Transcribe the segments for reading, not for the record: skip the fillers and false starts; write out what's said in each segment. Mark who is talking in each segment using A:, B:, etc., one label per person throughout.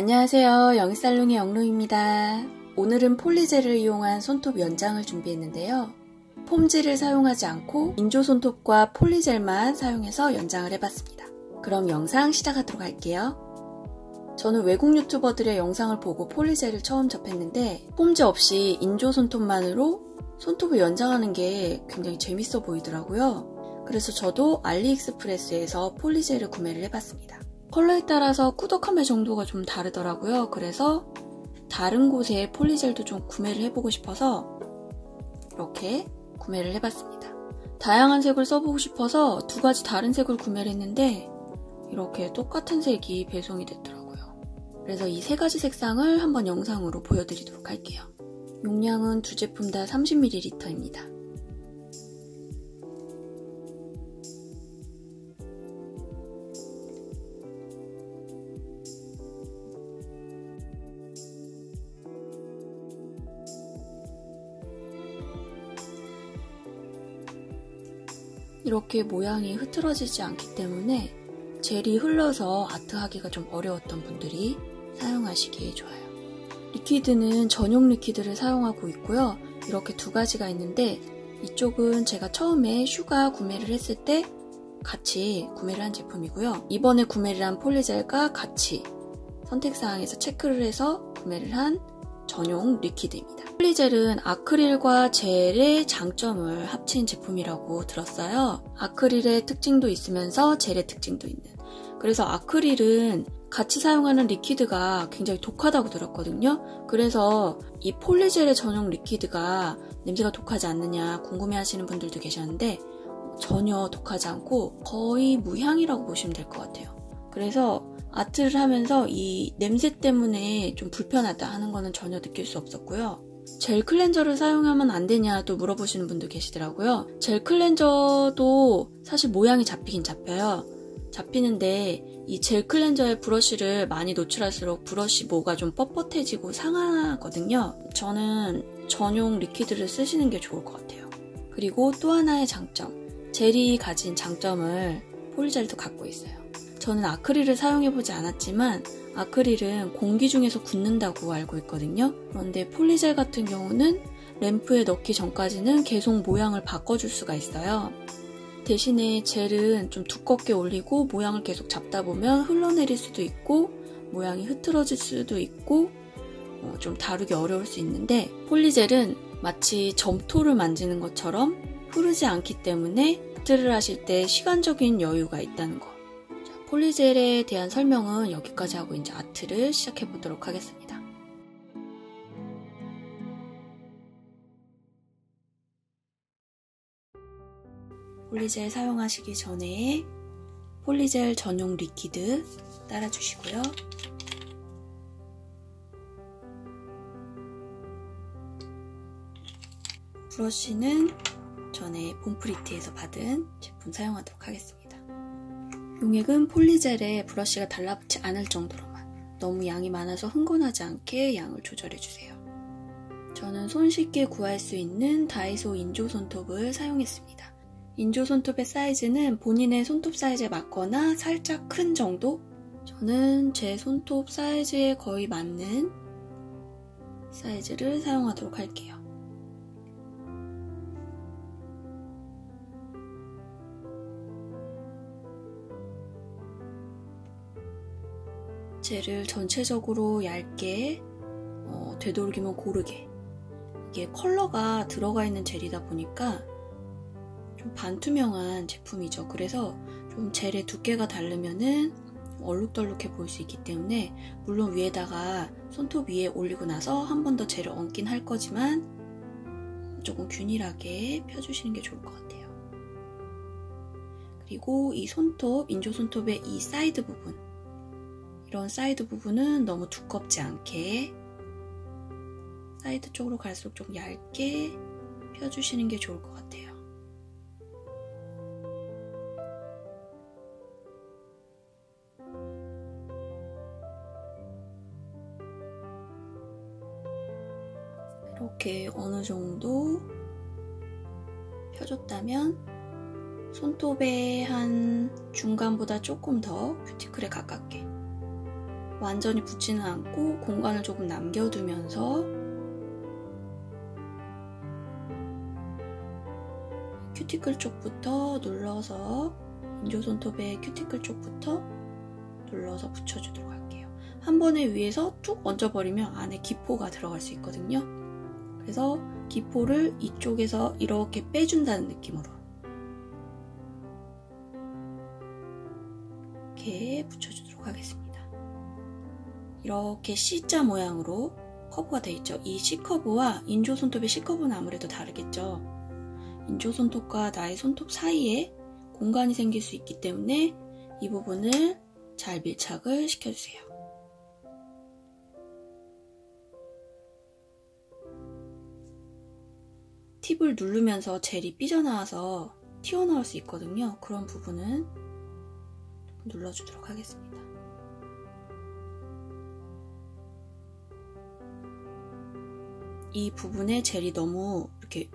A: 안녕하세요. 영희살롱의 영롱입니다. 오늘은 폴리젤을 이용한 손톱 연장을 준비했는데요. 폼질을 사용하지 않고 인조 손톱과 폴리젤만 사용해서 연장을 해봤습니다. 그럼 영상 시작하도록 할게요. 저는 외국 유튜버들의 영상을 보고 폴리젤을 처음 접했는데 폼질 없이 인조 손톱만으로 손톱을 연장하는 게 굉장히 재밌어 보이더라고요. 그래서 저도 알리익스프레스에서 폴리젤을 구매를 해봤습니다. 컬러에 따라서 꾸덕함의 정도가 좀 다르더라고요. 그래서 다른 곳에 폴리젤도 좀 구매를 해보고 싶어서 이렇게 구매를 해봤습니다. 다양한 색을 써보고 싶어서 두 가지 다른 색을 구매를 했는데 이렇게 똑같은 색이 배송이 됐더라고요. 그래서 이 세 가지 색상을 한번 영상으로 보여드리도록 할게요. 용량은 두 제품 다 30ml입니다. 이렇게 모양이 흐트러지지 않기 때문에 젤이 흘러서 아트하기가 좀 어려웠던 분들이 사용하시기에 좋아요. 리퀴드는 전용 리퀴드를 사용하고 있고요. 이렇게 두 가지가 있는데 이쪽은 제가 처음에 슈가 구매를 했을 때 같이 구매를 한 제품이고요. 이번에 구매를 한 폴리젤과 같이 선택사항에서 체크를 해서 구매를 한 전용 리퀴드입니다. 폴리젤은 아크릴과 젤의 장점을 합친 제품이라고 들었어요. 아크릴의 특징도 있으면서 젤의 특징도 있는. 그래서 아크릴은 같이 사용하는 리퀴드가 굉장히 독하다고 들었거든요. 그래서 이 폴리젤의 전용 리퀴드가 냄새가 독하지 않느냐 궁금해하시는 분들도 계셨는데 전혀 독하지 않고 거의 무향이라고 보시면 될 것 같아요. 그래서 아트를 하면서 이 냄새 때문에 좀 불편하다 하는 거는 전혀 느낄 수 없었고요. 젤 클렌저를 사용하면 안 되냐 또 물어보시는 분도 계시더라고요. 젤 클렌저도 사실 모양이 잡히긴 잡혀요. 잡히는데 이 젤 클렌저의 브러쉬를 많이 노출할수록 브러쉬 모가 좀 뻣뻣해지고 상하거든요. 저는 전용 리퀴드를 쓰시는 게 좋을 것 같아요. 그리고 또 하나의 장점, 젤이 가진 장점을 폴리젤도 갖고 있어요. 저는 아크릴을 사용해보지 않았지만 아크릴은 공기 중에서 굳는다고 알고 있거든요. 그런데 폴리젤 같은 경우는 램프에 넣기 전까지는 계속 모양을 바꿔줄 수가 있어요. 대신에 젤은 좀 두껍게 올리고 모양을 계속 잡다 보면 흘러내릴 수도 있고 모양이 흐트러질 수도 있고 좀 다루기 어려울 수 있는데 폴리젤은 마치 점토를 만지는 것처럼 흐르지 않기 때문에 아트를 하실 때 시간적인 여유가 있다는 거. 폴리젤에 대한 설명은 여기까지 하고 이제 아트를 시작해 보도록 하겠습니다. 폴리젤 사용하시기 전에 폴리젤 전용 리퀴드 따라주시고요. 브러쉬는 전에 봄프리트에서 받은 제품 사용하도록 하겠습니다. 용액은 폴리젤에 브러쉬가 달라붙지 않을 정도로만, 너무 양이 많아서 흥건하지 않게 양을 조절해주세요. 저는 손쉽게 구할 수 있는 다이소 인조 손톱을 사용했습니다. 인조 손톱의 사이즈는 본인의 손톱 사이즈에 맞거나 살짝 큰 정도? 저는 제 손톱 사이즈에 거의 맞는 사이즈를 사용하도록 할게요. 젤을 전체적으로 얇게 되도록이면 고르게, 이게 컬러가 들어가 있는 젤이다 보니까 좀 반투명한 제품이죠. 그래서 좀 젤의 두께가 다르면은 얼룩덜룩해 보일 수 있기 때문에 물론 위에다가 손톱 위에 올리고 나서 한 번 더 젤을 얹긴 할 거지만 조금 균일하게 펴주시는 게 좋을 것 같아요. 그리고 이 손톱, 인조 손톱의 이 사이드 부분, 이런 사이드 부분은 너무 두껍지 않게 사이드 쪽으로 갈수록 좀 얇게 펴주시는 게 좋을 것 같아요. 이렇게 어느 정도 펴줬다면 손톱의 한 중간보다 조금 더 큐티클에 가깝게 완전히 붙지는 않고 공간을 조금 남겨두면서 큐티클 쪽부터 눌러서 인조 손톱의 큐티클 쪽부터 눌러서 붙여주도록 할게요. 한 번에 위에서 툭 얹어버리면 안에 기포가 들어갈 수 있거든요. 그래서 기포를 이쪽에서 이렇게 빼준다는 느낌으로 이렇게 붙여주도록 하겠습니다. 이렇게 C자 모양으로 커브가 되어 있죠. 이 C커브와 인조 손톱의 C커브는 아무래도 다르겠죠. 인조 손톱과 나의 손톱 사이에 공간이 생길 수 있기 때문에 이 부분을 잘 밀착을 시켜주세요. 팁을 누르면서 젤이 삐져나와서 튀어나올 수 있거든요. 그런 부분은 눌러주도록 하겠습니다. 이 부분에 젤이 너무 이렇게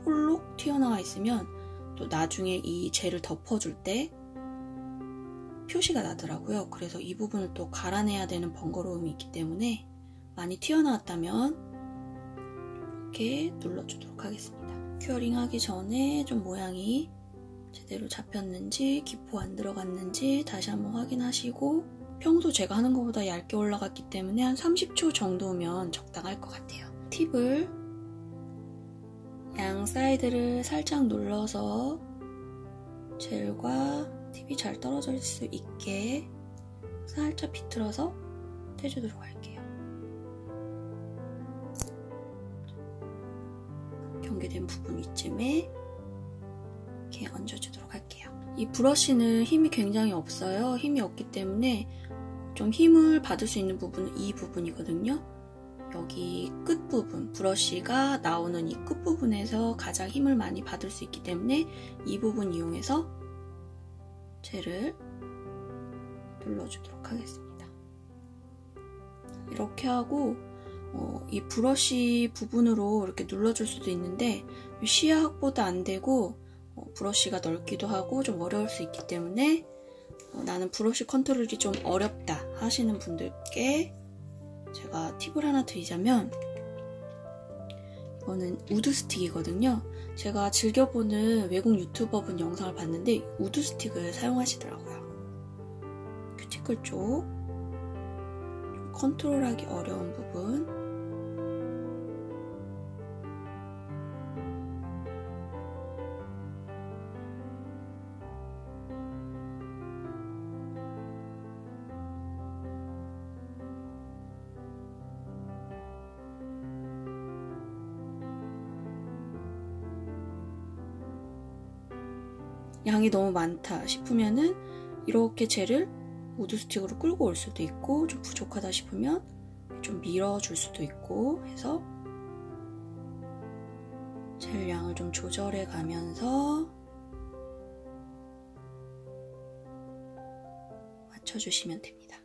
A: 볼록 튀어나와 있으면 또 나중에 이 젤을 덮어줄 때 표시가 나더라고요. 그래서 이 부분을 또 갈아내야 되는 번거로움이 있기 때문에 많이 튀어나왔다면 이렇게 눌러주도록 하겠습니다. 큐어링 하기 전에 좀 모양이 제대로 잡혔는지 기포 안 들어갔는지 다시 한번 확인하시고, 평소 제가 하는 것보다 얇게 올라갔기 때문에 한 30초 정도면 적당할 것 같아요. 팁을 양 사이드를 살짝 눌러서 젤과 팁이 잘 떨어질 수 있게 살짝 비틀어서 떼주도록 할게요. 경계된 부분 이쯤에 이렇게 얹어주도록 할게요. 이 브러쉬는 힘이 굉장히 없어요. 힘이 없기 때문에 좀 힘을 받을 수 있는 부분은 이 부분이거든요. 여기 끝부분, 브러쉬가 나오는 이 끝부분에서 가장 힘을 많이 받을 수 있기 때문에 이 부분 이용해서 젤을 눌러주도록 하겠습니다. 이렇게 하고 이 브러쉬 부분으로 이렇게 눌러줄 수도 있는데 시야 확보도 안 되고 브러쉬가 넓기도 하고 좀 어려울 수 있기 때문에 나는 브러쉬 컨트롤이 좀 어렵다 하시는 분들께 제가 팁을 하나 드리자면, 이거는 우드 스틱이거든요. 제가 즐겨보는 외국 유튜버분 영상을 봤는데 우드 스틱을 사용하시더라고요. 큐티클 쪽 컨트롤하기 어려운 부분, 양이 너무 많다 싶으면은 이렇게 젤을 우드 스틱으로 끌고 올 수도 있고, 좀 부족하다 싶으면 좀 밀어줄 수도 있고 해서 젤 양을 좀 조절해 가면서 맞춰주시면 됩니다.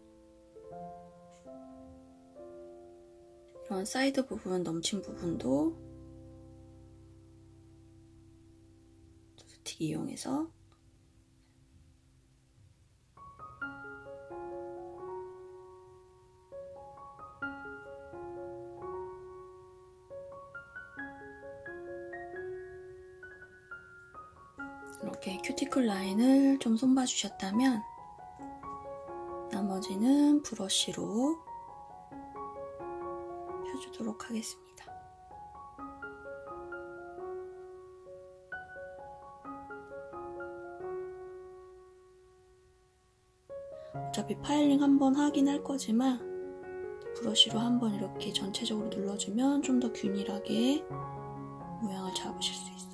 A: 이런 사이드 부분, 넘친 부분도 스틱 이용해서 이렇게 큐티클 라인을 좀 손봐 주셨다면 나머지는 브러쉬로 펴주도록 하겠습니다. 어차피 파일링 한번 하긴 할 거지만 브러쉬로 한번 이렇게 전체적으로 눌러주면 좀 더 균일하게 모양을 잡으실 수 있어요.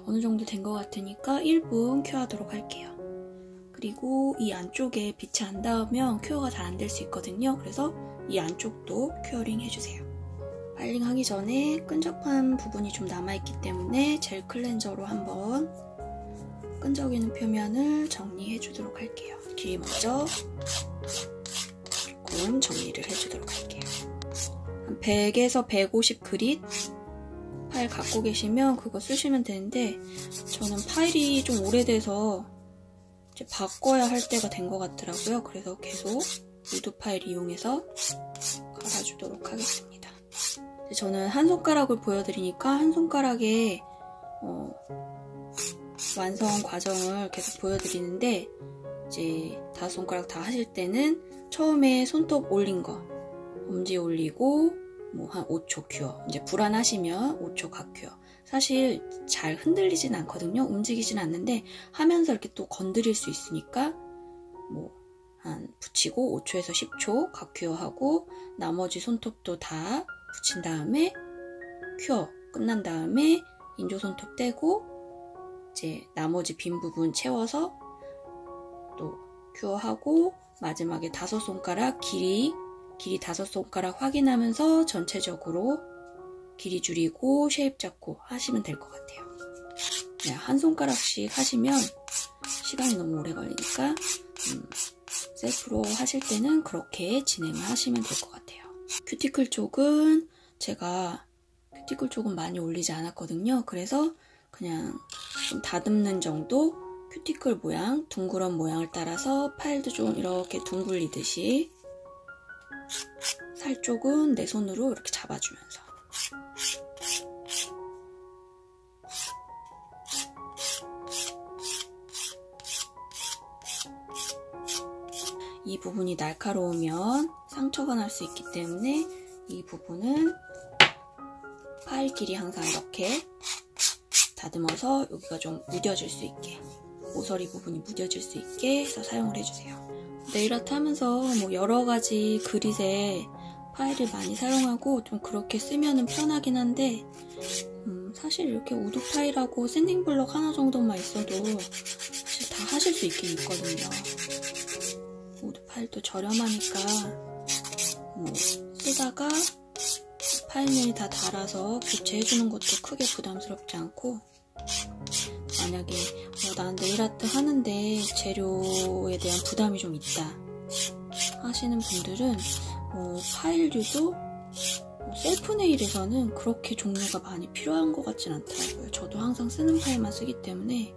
A: 어느 정도 된 것 같으니까 1분 큐어하도록 할게요. 그리고 이 안쪽에 빛이 안 닿으면 큐어가 잘 안 될 수 있거든요. 그래서 이 안쪽도 큐어링 해주세요. 파일링 하기 전에 끈적한 부분이 좀 남아있기 때문에 젤 클렌저로 한번 끈적이는 표면을 정리해 주도록 할게요. 뒤에 먼저 그리고 조금 정리를 해주도록 할게요. 한 100에서 150 그릿 파일 갖고 계시면 그거 쓰시면 되는데 저는 파일이 좀 오래돼서 이제 바꿔야 할 때가 된 것 같더라고요. 그래서 계속 우드 파일 이용해서 갈아주도록 하겠습니다. 저는 한 손가락을 보여드리니까 한 손가락에 완성 과정을 계속 보여드리는데 이제 5손가락 다 하실 때는 처음에 손톱 올린 거 엄지 올리고 뭐 한 5초 큐어, 이제 불안하시면 5초 각 큐어. 사실 잘 흔들리진 않거든요. 움직이진 않는데 하면서 이렇게 또 건드릴 수 있으니까 뭐 한 붙이고 5초에서 10초 각 큐어 하고 나머지 손톱도 다 붙인 다음에 큐어 끝난 다음에 인조 손톱 떼고 이제 나머지 빈 부분 채워서 또 큐어하고 마지막에 5손가락 길이 5손가락 확인하면서 전체적으로 길이 줄이고 쉐입 잡고 하시면 될 것 같아요. 그냥 한 손가락씩 하시면 시간이 너무 오래 걸리니까 셀프로 하실 때는 그렇게 진행을 하시면 될 것 같아요. 큐티클 쪽은 제가 큐티클 쪽은 많이 올리지 않았거든요. 그래서 그냥 좀 다듬는 정도 큐티클 모양, 둥그런 모양을 따라서 파일도 좀 이렇게 둥글리듯이 살 쪽은 내 손으로 이렇게 잡아주면서 이 부분이 날카로우면 상처가 날 수 있기 때문에 이 부분은 파일끼리 항상 이렇게 다듬어서 여기가 좀 무뎌질 수 있게 모서리 부분이 무뎌질 수 있게 해서 사용을 해주세요. 네일아트 하면서 뭐 여러가지 그릿에 파일을 많이 사용하고 좀 그렇게 쓰면은 편하긴 한데 사실 이렇게 우드 파일하고 샌딩 블럭 하나 정도만 있어도 사실 다 하실 수 있긴 있거든요. 우드 파일도 저렴하니까 뭐 쓰다가 파일면이 다 닳아서 교체해주는 것도 크게 부담스럽지 않고 만약에 난 네일아트 하는데 재료에 대한 부담이 좀 있다 하시는 분들은 파일류도 셀프 네일에서는 그렇게 종류가 많이 필요한 것 같진 않더라고요. 저도 항상 쓰는 파일만 쓰기 때문에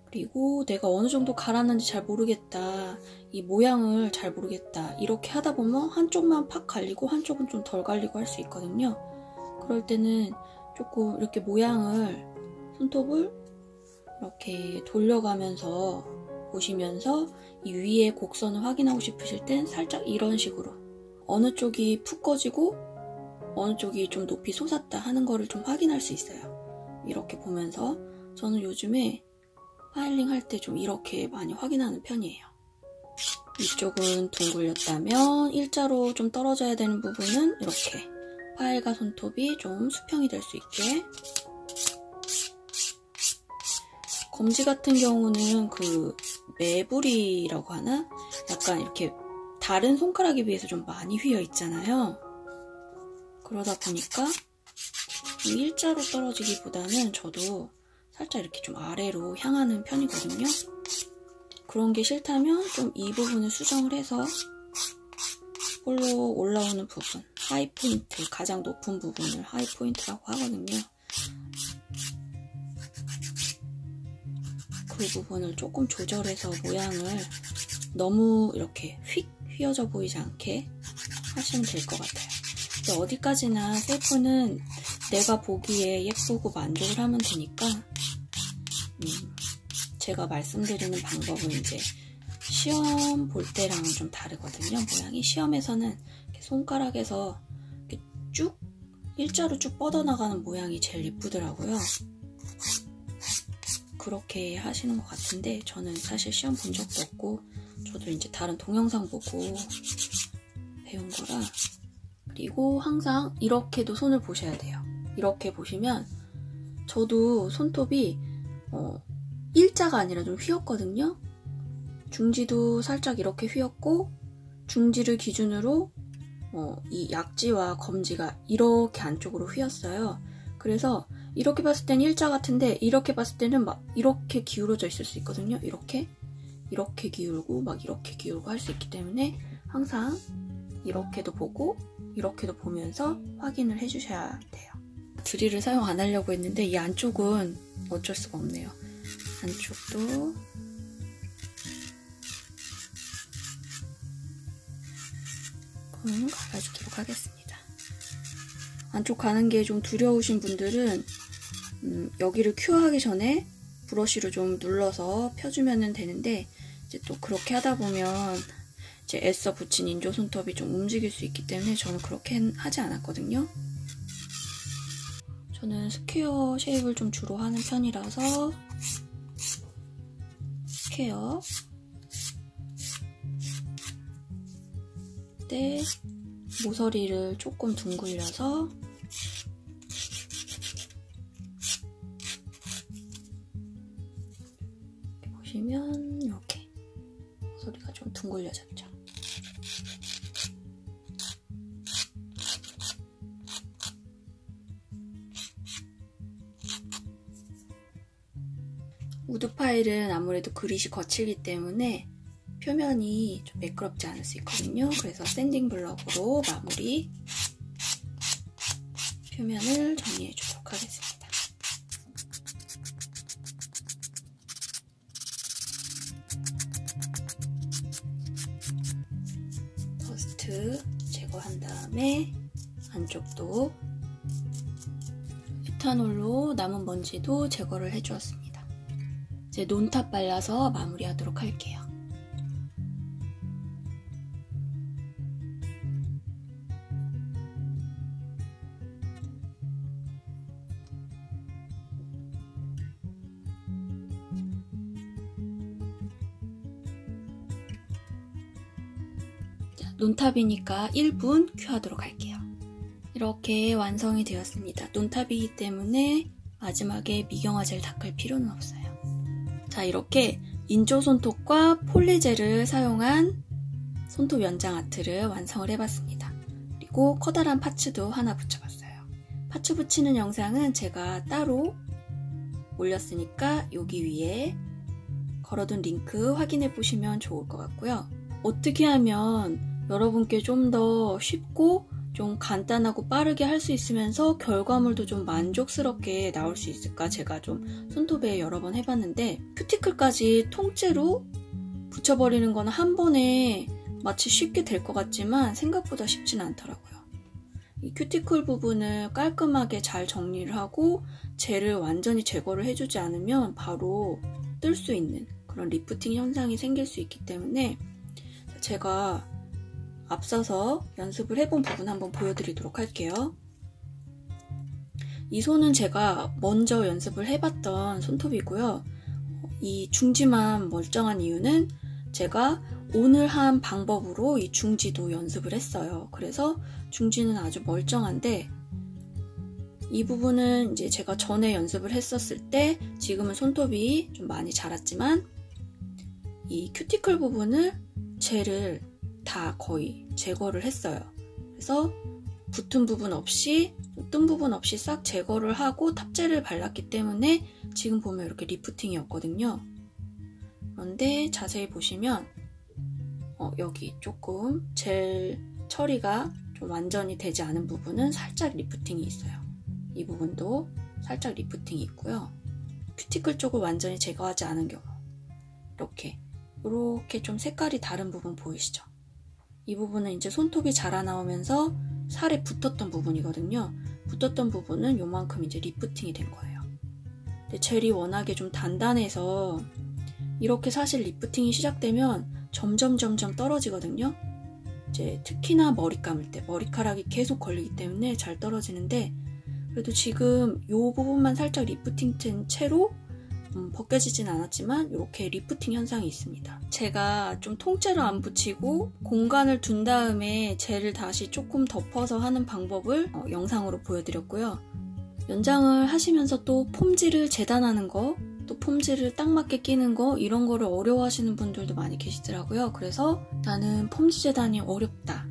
A: 그리고 내가 어느 정도 갈았는지 잘 모르겠다, 이 모양을 잘 모르겠다 이렇게 하다 보면 한쪽만 팍 갈리고 한쪽은 좀 덜 갈리고 할 수 있거든요. 그럴 때는 조금 이렇게 모양을 손톱을 이렇게 돌려가면서 보시면서 이 위에 곡선을 확인하고 싶으실 땐 살짝 이런 식으로 어느 쪽이 푹 꺼지고 어느 쪽이 좀 높이 솟았다 하는 거를 좀 확인할 수 있어요. 이렇게 보면서 저는 요즘에 파일링 할 때 좀 이렇게 많이 확인하는 편이에요. 이쪽은 둥글렸다면 일자로 좀 떨어져야 되는 부분은 이렇게 파일과 손톱이 좀 수평이 될 수 있게. 검지 같은 경우는 그 매부리라고 하나? 약간 이렇게 다른 손가락에 비해서 좀 많이 휘어 있잖아요. 그러다 보니까 일자로 떨어지기보다는 저도 살짝 이렇게 좀 아래로 향하는 편이거든요. 그런 게 싫다면 좀 이 부분을 수정을 해서 홀로 올라오는 부분, 하이 포인트, 가장 높은 부분을 하이 포인트라고 하거든요. 그 부분을 조금 조절해서 모양을 너무 이렇게 휙 휘어져 보이지 않게 하시면 될 것 같아요. 근데 어디까지나 셀프는 내가 보기에 예쁘고 만족을 하면 되니까 제가 말씀드리는 방법은 이제 시험 볼 때랑은 좀 다르거든요. 모양이 시험에서는 이렇게 손가락에서 이렇게 쭉 일자로 쭉 뻗어나가는 모양이 제일 예쁘더라고요. 그렇게 하시는 것 같은데 저는 사실 시험 본 적도 없고 저도 이제 다른 동영상 보고 배운 거라. 그리고 항상 이렇게도 손을 보셔야 돼요. 이렇게 보시면 저도 손톱이 일자가 아니라 좀 휘었거든요. 중지도 살짝 이렇게 휘었고 중지를 기준으로 이 약지와 검지가 이렇게 안쪽으로 휘었어요. 그래서 이렇게 봤을 때는 일자 같은데 이렇게 봤을 때는 막 이렇게 기울어져 있을 수 있거든요. 이렇게 기울고 막 이렇게 기울고 할 수 있기 때문에 항상 이렇게도 보고 이렇게도 보면서 확인을 해주셔야 돼요. 드릴을 사용 안 하려고 했는데 이 안쪽은 어쩔 수가 없네요. 안쪽도 갈아주도록 하겠습니다. 안쪽 가는 게 좀 두려우신 분들은 여기를 큐어하기 전에 브러쉬로 좀 눌러서 펴주면 되는데 이제 또 그렇게 하다 보면 이제 애써 붙인 인조 손톱이 좀 움직일 수 있기 때문에 저는 그렇게 하지 않았거든요. 저는 스퀘어 쉐입을 좀 주로 하는 편이라서 스퀘어 때 모서리를 조금 둥글려서 보시면 이렇게 모서리가 좀 둥글려졌죠. 우드 파일은 아무래도 그릿이 거칠기 때문에 표면이 좀 매끄럽지 않을 수 있거든요. 그래서 샌딩 블럭으로 마무리 표면을 정리해 주도록 하겠습니다. 더스트 제거한 다음에 안쪽도 에탄올로 남은 먼지도 제거를 해주었습니다. 이제 논탑 발라서 마무리하도록 할게요. 논탑이니까 1분 큐하도록 할게요. 이렇게 완성이 되었습니다. 논탑이기 때문에 마지막에 미경화제를 닦을 필요는 없어요. 자, 이렇게 인조 손톱과 폴리젤을 사용한 손톱 연장 아트를 완성을 해봤습니다. 그리고 커다란 파츠도 하나 붙여봤어요. 파츠 붙이는 영상은 제가 따로 올렸으니까 여기 위에 걸어둔 링크 확인해 보시면 좋을 것 같고요. 어떻게 하면 여러분께 좀 더 쉽고 좀 간단하고 빠르게 할 수 있으면서 결과물도 좀 만족스럽게 나올 수 있을까 제가 좀 손톱에 여러 번 해봤는데 큐티클까지 통째로 붙여버리는 거는 한 번에 마치 쉽게 될 것 같지만 생각보다 쉽지는 않더라고요. 이 큐티클 부분을 깔끔하게 잘 정리를 하고 젤을 완전히 제거를 해주지 않으면 바로 뜰 수 있는 그런 리프팅 현상이 생길 수 있기 때문에 제가 앞서서 연습을 해본 부분 한번 보여드리도록 할게요. 이 손은 제가 먼저 연습을 해봤던 손톱이고요. 이 중지만 멀쩡한 이유는 제가 오늘 한 방법으로 이 중지도 연습을 했어요. 그래서 중지는 아주 멀쩡한데 이 부분은 이제 제가 전에 연습을 했었을 때 지금은 손톱이 좀 많이 자랐지만 이 큐티클 부분을 젤을 다 거의 제거를 했어요. 그래서 붙은 부분 없이 뜬 부분 없이 싹 제거를 하고 탑젤을 발랐기 때문에 지금 보면 이렇게 리프팅이었거든요. 그런데 자세히 보시면 여기 조금 젤 처리가 좀 완전히 되지 않은 부분은 살짝 리프팅이 있어요. 이 부분도 살짝 리프팅이 있고요. 큐티클 쪽을 완전히 제거하지 않은 경우 이렇게 좀 색깔이 다른 부분 보이시죠? 이 부분은 이제 손톱이 자라나오면서 살에 붙었던 부분이거든요. 붙었던 부분은 요만큼 이제 리프팅이 된 거예요. 근데 젤이 워낙에 좀 단단해서 이렇게 사실 리프팅이 시작되면 점점 떨어지거든요. 이제 특히나 머리 감을 때 머리카락이 계속 걸리기 때문에 잘 떨어지는데 그래도 지금 요 부분만 살짝 리프팅 된 채로 벗겨지진 않았지만 이렇게 리프팅 현상이 있습니다. 제가 좀 통째로 안 붙이고 공간을 둔 다음에 젤을 다시 조금 덮어서 하는 방법을 영상으로 보여드렸고요. 연장을 하시면서 또 폼질을 재단하는 거, 또 폼질을 딱 맞게 끼는 거 이런 거를 어려워하시는 분들도 많이 계시더라고요. 그래서 나는 폼질 재단이 어렵다.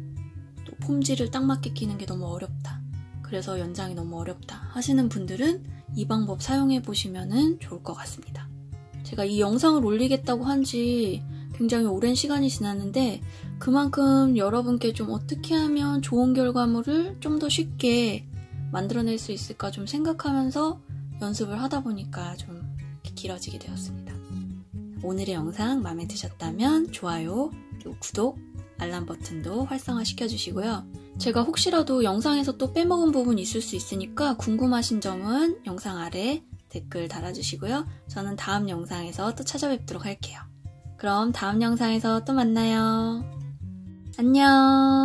A: 또 폼질을 딱 맞게 끼는 게 너무 어렵다. 그래서 연장이 너무 어렵다 하시는 분들은 이 방법 사용해 보시면 좋을 것 같습니다. 제가 이 영상을 올리겠다고 한지 굉장히 오랜 시간이 지났는데 그만큼 여러분께 좀 어떻게 하면 좋은 결과물을 좀 더 쉽게 만들어낼 수 있을까 좀 생각하면서 연습을 하다 보니까 좀 길어지게 되었습니다. 오늘의 영상 마음에 드셨다면 좋아요, 그리고 구독, 알람 버튼도 활성화 시켜주시고요. 제가 혹시라도 영상에서 또 빼먹은 부분이 있을 수 있으니까 궁금하신 점은 영상 아래 댓글 달아주시고요. 저는 다음 영상에서 또 찾아뵙도록 할게요. 그럼 다음 영상에서 또 만나요. 안녕.